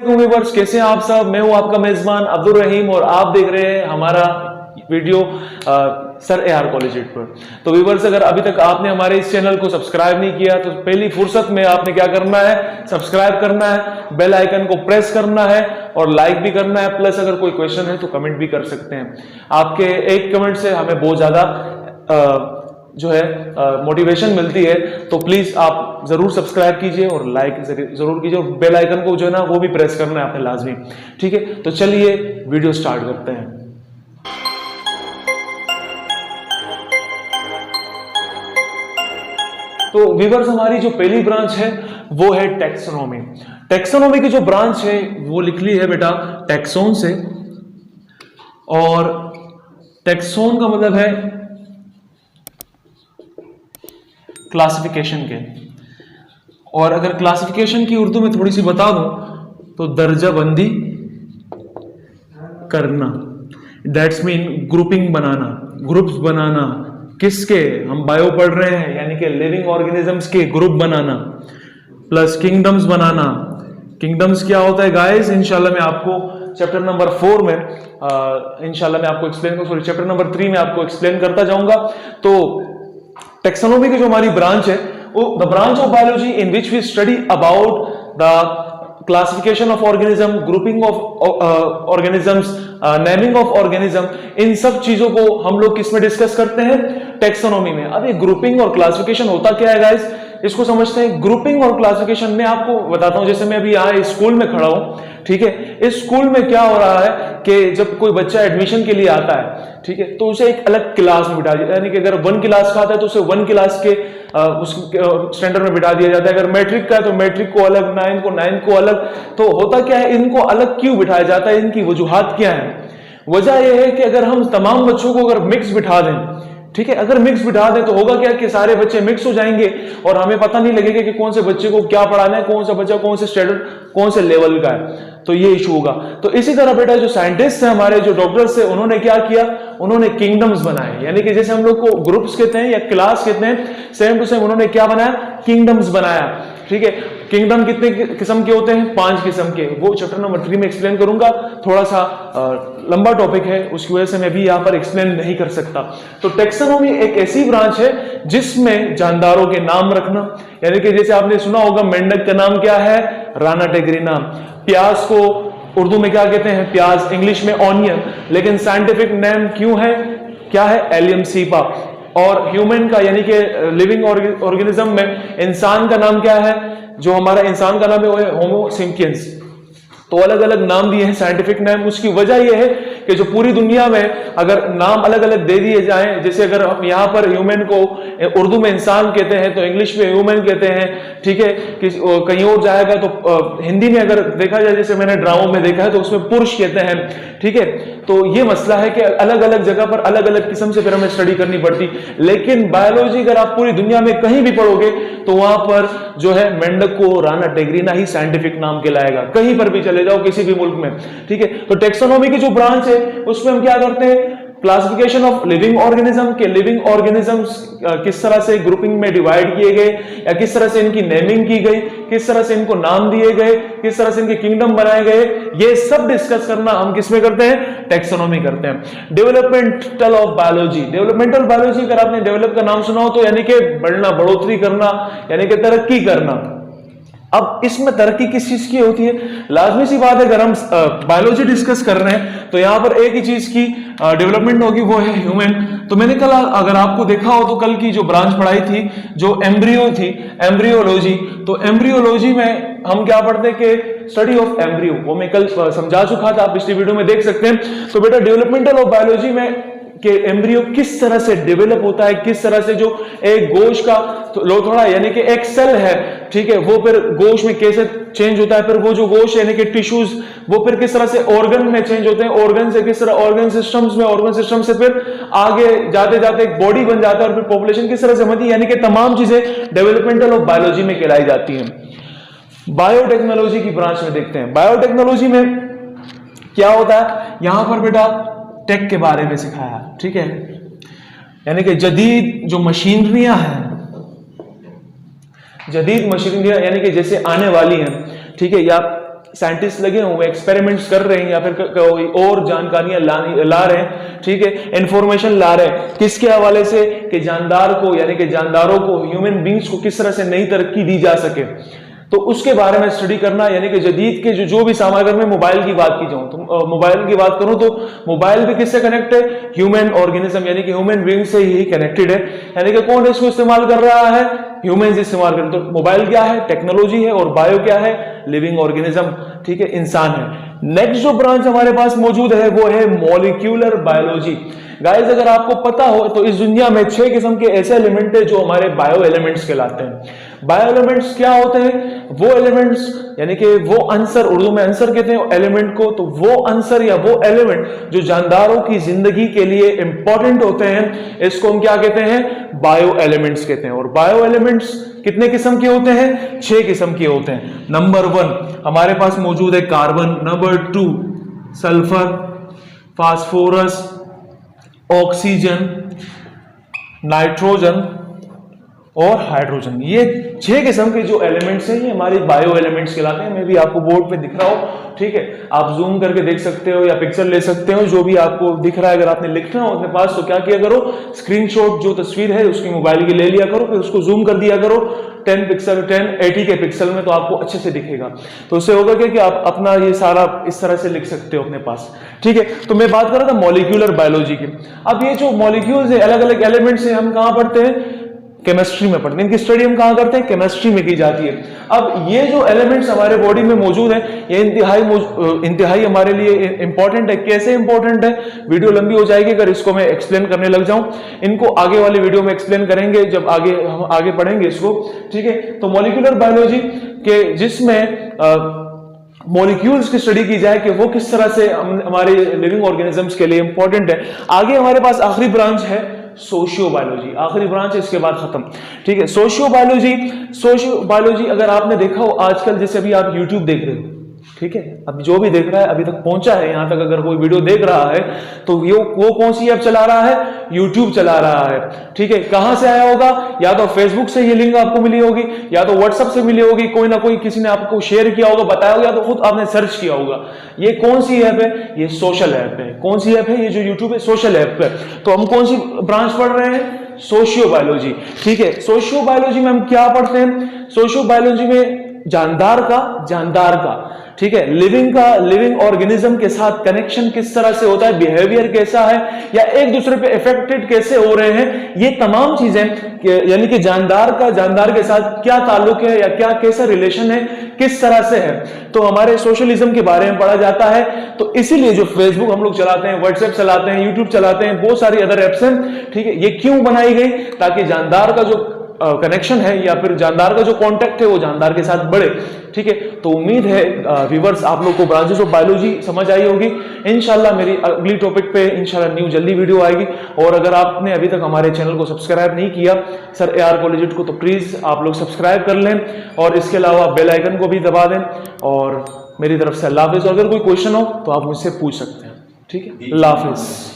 Viewers, कैसे हैं आप सब। मैं हूं आपका मेजबान अब्दुल रहीम और आप देख रहे हैं हमारा वीडियो सर AR कॉलेज पर। तो व्यूअर्स, अगर अभी तक आपने हमारे इस चैनल को सब्सक्राइब नहीं किया तो पहली फुर्सत में आपने क्या करना है, सब्सक्राइब करना है, बेल आइकन को प्रेस करना है और लाइक भी करना है। प्लस अगर कोई क्वेश्चन है तो कमेंट भी कर सकते हैं। आपके एक कमेंट से हमें बहुत ज्यादा जो है मोटिवेशन मिलती है। तो प्लीज आप जरूर सब्सक्राइब कीजिए और लाइक जरूर कीजिए और बेल आइकन को जो है ना वो भी प्रेस करना है आपने लाजमी। ठीक है, तो चलिए वीडियो स्टार्ट करते हैं। तो व्यूअर्स, हमारी जो पहली ब्रांच है वो है टैक्सोनॉमी। टैक्सोनॉमी की जो ब्रांच है वो लिख ली है बेटा टैक्सोन से, और टैक्सोन का मतलब है क्लासिफिकेशन के। और अगर क्लासिफिकेशन की उर्दू में थोड़ी सी बता दूं तो दर्जा बंदी करना, दैट्स मीन ग्रुपिंग बनाना, ग्रुप्स बनाना। किसके? हम बायो पढ़ रहे हैं, यानी कि लिविंग ऑर्गेनिजम्स के ग्रुप बनाना, प्लस किंगडम्स बनाना। किंगडम्स क्या होता है गाइस, इंशाल्लाह मैं आपको चैप्टर नंबर 4 में इंशाल्लाह मैं आपको एक्सप्लेन करूंगा, चैप्टर नंबर 3 में आपको एक्सप्लेन करता जाऊंगा। तो टैक्सोनॉमी की जो हमारी ब्रांच है वो the branch of biology in which we study about the classification of organism, grouping of organisms, naming of organism. इन सब चीजों को हम लोग किस में डिस्कस करते हैं? टैक्सोनॉमी में। अब ये ग्रुपिंग और क्लासिफिकेशन होता क्या है गाइस, इसको समझते हैं। ग्रुपिंग और क्लासिफिकेशन में आपको बताता हूं, जैसे मैं अभी यहाँ स्कूल में खड़ा हूं, ठीक है। इस स्कूल में क्या हो रहा है कि जब कोई बच्चा एडमिशन के लिए आता है, ठीक है, तो उसे एक अलग क्लास में बिठा दिया, यानी कि अगर 1 क्लास का आता है तो उसे 1 क्लास के उस स्टैंडर्ड में बिठा दिया जाता है। अगर मैट्रिक का है तो मैट्रिक को अलग, 9 को 9 को अलग। तो होता क्या है, इनको अलग क्यों बिठाया जाता है, इनकी वजूहात क्या है? वजह यह है कि अगर हम तमाम बच्चों को अगर मिक्स बिठा दें, ठीक है, अगर मिक्स बिठा दें तो होगा क्या कि सारे बच्चे मिक्स हो जाएंगे और हमें पता नहीं लगेगा कि कौन से बच्चे को क्या पढ़ाना है, कौन सा बच्चा कौन से स्टैंडर्ड, कौन से लेवल का है। तो ये इशू होगा। तो इसी तरह बेटा जो साइंटिस्ट हैं हमारे, जो डॉक्टर्स हैं, उन्होंने क्या किया, उन्होंने किंगडम्स बनाए। यानी कि जैसे हम लोग को ग्रुप्स कहते हैं या क्लास कहते हैं, सेम टू सेम उन्होंने क्या बनाया, किंगडम्स बनाया। ठीक है, किंगडम कितने किस्म के होते हैं? 5 किस्म के। वो चैप्टर नंबर 3 में एक्सप्लेन करूंगा। थोड़ा सा लंबा टॉपिक है, उसकी वजह से मैं भी यहां पर एक्सप्लेन नहीं कर सकता। तो टैक्सोनॉमी एक ऐसी ब्रांच है जिसमें जानदारों के नाम रखना, यानी कि जैसे आपने सुना होगा मेंढक का नाम क्या है, राना टेगरीना। प्याज को उर्दू में क्या कहते हैं? प्याज, इंग्लिश में ऑनियन, लेकिन साइंटिफिक नेम क्यों है, क्या है? Allium cepa. और ह्यूमन का यानी कि लिविंग ऑर्गेनिज्म में इंसान का नाम क्या है? जो हमारा इंसान का नाम है वो है होमो सिम्पियंस। तो अलग अलग नाम दिए हैं, साइंटिफिक नेम। उसकी वजह यह है कि जो पूरी दुनिया में अगर नाम अलग अलग दे दिए जाएं, जैसे अगर हम यहाँ पर ह्यूमन को उर्दू में इंसान कहते हैं तो इंग्लिश में ह्यूमन कहते हैं, ठीक है, कि कहीं और जाएगा तो हिंदी में अगर देखा जाए, जैसे मैंने ड्रामों में देखा है तो उसमें पुरुष कहते हैं, ठीक है। तो ये मसला है कि अलग अलग जगह पर अलग अलग किस्म से फिर हमें स्टडी करनी पड़ती। लेकिन बायोलॉजी अगर आप पूरी दुनिया में कहीं भी पढ़ोगे तो वहां पर जो है मेंढक को राना टेगरीना ही साइंटिफिक नाम कहलाएगा, कहीं पर भी चले जाओ किसी भी मुल्क में, ठीक है। तो टैक्सोनॉमी की जो ब्रांच है उसमें हम क्या करते हैं, क्लासिफिकेशन ऑफ लिविंग ऑर्गेनिज्म के लिविंग ऑर्गेनिजम्स किस तरह से ग्रुपिंग में डिवाइड किए गए, या किस तरह से इनकी नेमिंग की गई, किस तरह से इनको नाम दिए गए, किस तरह से इनके किंगडम बनाए गए, ये सब डिस्कस करना हम किसमें करते हैं? टैक्सोनॉमी करते हैं। Developmental of biology, developmental biology अगर आपने डेवलप का नाम सुना हो तो यानी कि बढ़ना, बढ़ोतरी करना, यानी कि तरक्की करना। अब इसमें तरक्की किस चीज की होती है? लाजमी सी बात है, अगर हम बायोलॉजी डिस्कस कर रहे हैं तो यहां पर एक ही चीज की डेवलपमेंट होगी, वो है ह्यूमन। तो मैंने कल, अगर आपको देखा हो तो कल की जो ब्रांच पढ़ाई थी जो एम्ब्रियो थी, एम्ब्रियोलॉजी। तो एम्ब्रियोलॉजी में हम क्या पढ़ते हैं कि स्टडी ऑफ एम्ब्रियो, वो मैं कल समझा चुका था, आप पिछली वीडियो में देख सकते हैं। तो बेटा डेवलपमेंटल ऑफ बायोलॉजी में कि एम्ब्रियो किस तरह से डेवलप होता है, किस तरह से जो एक गोश का लोथड़ा यानी कि एक सेल है, ठीक है, वो फिर गोश में कैसे चेंज होता है, फिर वो जो गोश यानी कि टिश्यूज वो फिर किस तरह से ऑर्गन में चेंज होते हैं, ऑर्गन से किस तरह ऑर्गन सिस्टम्स में, ऑर्गन सिस्टम से फिर आगे जाते जाते एक बॉडी बन जाता है और फिर पॉपुलेशन किस तरह से बनती है, यानी कि तमाम चीजें डेवलपमेंटल ऑफ बायोलॉजी में कहलाई जाती हैं। बायोटेक्नोलॉजी की ब्रांच में देखते हैं। बायोटेक्नोलॉजी में क्या होता है, यहां पर बेटा टेक के बारे में सिखाया, ठीक है, यानी कि जदीद जो मशीनरियां हैं, जदीद मशीनरियां यानी कि जैसे आने वाली हैं, ठीक है, या साइंटिस्ट लगे हुए एक्सपेरिमेंट्स कर रहे हैं या फिर कोई और जानकारियां ला रहे हैं, ठीक है, इंफॉर्मेशन ला रहे हैं, किसके हवाले से कि जानदार को यानी कि जानदारों को, ह्यूमन बींग्स को किस तरह से नई तरक्की दी जा सके, तो उसके बारे में स्टडी करना। यानी कि जदीद के जो भी सामान, अगर मैं मोबाइल की बात की जाऊं तो मोबाइल की बात करूं तो मोबाइल भी किससे कनेक्ट है, ह्यूमन ऑर्गेनिज्म यानी कि ह्यूमन बीइंग से ही कनेक्टेड है। यानी कि कौन इसको इस्तेमाल कर रहा है, ह्यूमंस इस्तेमाल कर रहे हैं। तो मोबाइल क्या है, टेक्नोलॉजी है, और बायो क्या है, लिविंग ऑर्गेनिज्म, ठीक है, इंसान है। नेक्स्ट जो ब्रांच हमारे पास मौजूद है वो है मॉलिक्यूलर बायोलॉजी। गाइस अगर आपको पता हो तो इस दुनिया में 6 किस्म के ऐसे एलिमेंट है जो हमारे बायो एलिमेंट्स कहलाते हैं। बायो एलिमेंट्स क्या होते हैं, वो एलिमेंट्स यानी कि वो आंसर, उर्दू में आंसर कहते हैं एलिमेंट को, तो वो आंसर या वो एलिमेंट जो जानदारों की जिंदगी के लिए इंपॉर्टेंट होते हैं, इसको हम क्या कहते हैं, बायो एलिमेंट्स कहते हैं। और बायो एलिमेंट्स कितने किस्म के होते हैं, 6 किस्म के होते हैं। नंबर 1 हमारे पास मौजूद है carbon, number 2 sulphur, phosphorus, oxygen, nitrogen और हाइड्रोजन। ये 6 किस्म के जो एलिमेंट्स हैं ये हमारे बायो एलिमेंट्स कहलाते हैं। मैं भी आपको बोर्ड पे दिख रहा हो, ठीक है, आप जूम करके देख सकते हो या पिक्चर ले सकते हो, जो भी आपको दिख रहा है। अगर आपने लिखना हो अपने पास तो क्या किया करो, स्क्रीनशॉट जो तस्वीर है उसकी मोबाइल की ले लिया करो, फिर उसको जूम कर दिया करो 1080 के पिक्सल में, तो आपको अच्छे से दिखेगा। तो उससे होगा कि आप अपना ये सारा इस तरह से लिख सकते हो अपने पास, ठीक है। तो मैं बात कर रहा था मॉलिक्यूलर बायोलॉजी की। अब ये जो मॉलिक्यूल्स है, अलग अलग एलिमेंट्स है, हम कहां पढ़ते हैं, केमिस्ट्री में पढ़ते हैं। इनकी स्टडी हम कहां करते हैं, केमिस्ट्री में की जाती है। अब ये जो एलिमेंट्स हमारे बॉडी में मौजूद हैं ये इंतहाई हमारे लिए इंपॉर्टेंट है। कैसे इंपॉर्टेंट है, वीडियो लंबी हो जाएगी अगर इसको मैं एक्सप्लेन करने लग जाऊं। इनको आगे वाली वीडियो में एक्सप्लेन करेंगे जब हम आगे पढ़ेंगे इसको, ठीक है। तो मॉलिक्यूलर बायोलॉजी के जिसमें मॉलिक्यूल्स की स्टडी की जाए कि वो किस तरह से हमारे लिविंग ऑर्गेनिजम्स के लिए इंपॉर्टेंट है। आगे हमारे पास आखिरी ब्रांच है सोशियो बायोलॉजी, आखिरी ब्रांच है, इसके बाद खत्म, ठीक है। सोशियो बायोलॉजी अगर आपने देखा हो आजकल, जैसे अभी आप यूट्यूब देख रहे हो, ठीक है, अब जो भी देख रहा है अभी तक पहुंचा है यहां तक, अगर कोई वीडियो देख रहा है तो वो कौन सी ऐप चला रहा है, यूट्यूब चला रहा है, ठीक है। कहां से आया होगा, या तो फेसबुक से ये लिंक आपको मिली होगी, या तो व्हाट्सएप से मिली होगी, कोई ना कोई किसी ने आपको शेयर किया होगा, बताया होगा, या तो खुद आपने सर्च किया होगा। ये कौन सी ऐप है, ये सोशल ऐप है। कौन सी ऐप है, ये जो यूट्यूब है सोशल ऐप है। तो हम कौन सी ब्रांच पढ़ रहे हैं, सोशियो बायोलॉजी, ठीक है। सोशियो बायोलॉजी में हम क्या पढ़ते हैं, सोशियो बायोलॉजी में जानदार का, ठीक है, लिविंग ऑर्गेनिज्म के साथ कनेक्शन किस तरह से होता है, बिहेवियर कैसा है, या एक दूसरे पे इफेक्टेड कैसे हो रहे हैं, ये तमाम चीजें, यानी कि जानदार के साथ क्या ताल्लुक है या क्या कैसा रिलेशन है, किस तरह से है, तो हमारे सोशलिज्म के बारे में पढ़ा जाता है। तो इसीलिए जो फेसबुक हम लोग चलाते हैं, व्हाट्सएप चलाते हैं, यूट्यूब चलाते हैं, बहुत सारी अदर एप्स हैं, ठीक है। ये क्यों बनाई गई, ताकि जानदार का जो कनेक्शन है या फिर जानदार का जो कांटेक्ट है वो जानदार के साथ बढ़े, ठीक है। तो उम्मीद है व्यूअर्स आप लोग को ब्रांचेस ऑफ बायोलॉजी समझ आई होगी। इंशाल्लाह मेरी अगली टॉपिक पे इंशाल्लाह न्यू जल्दी वीडियो आएगी। और अगर आपने अभी तक हमारे चैनल को सब्सक्राइब नहीं किया सर AR कॉलेज को, तो प्लीज आप लोग सब्सक्राइब कर लें, और इसके अलावा बेल आइकन को भी दबा दें। और मेरी तरफ से अल्लाह हाफिज। अगर कोई क्वेश्चन हो तो आप मुझसे पूछ सकते हैं, ठीक है। अल्लाह हाफिज।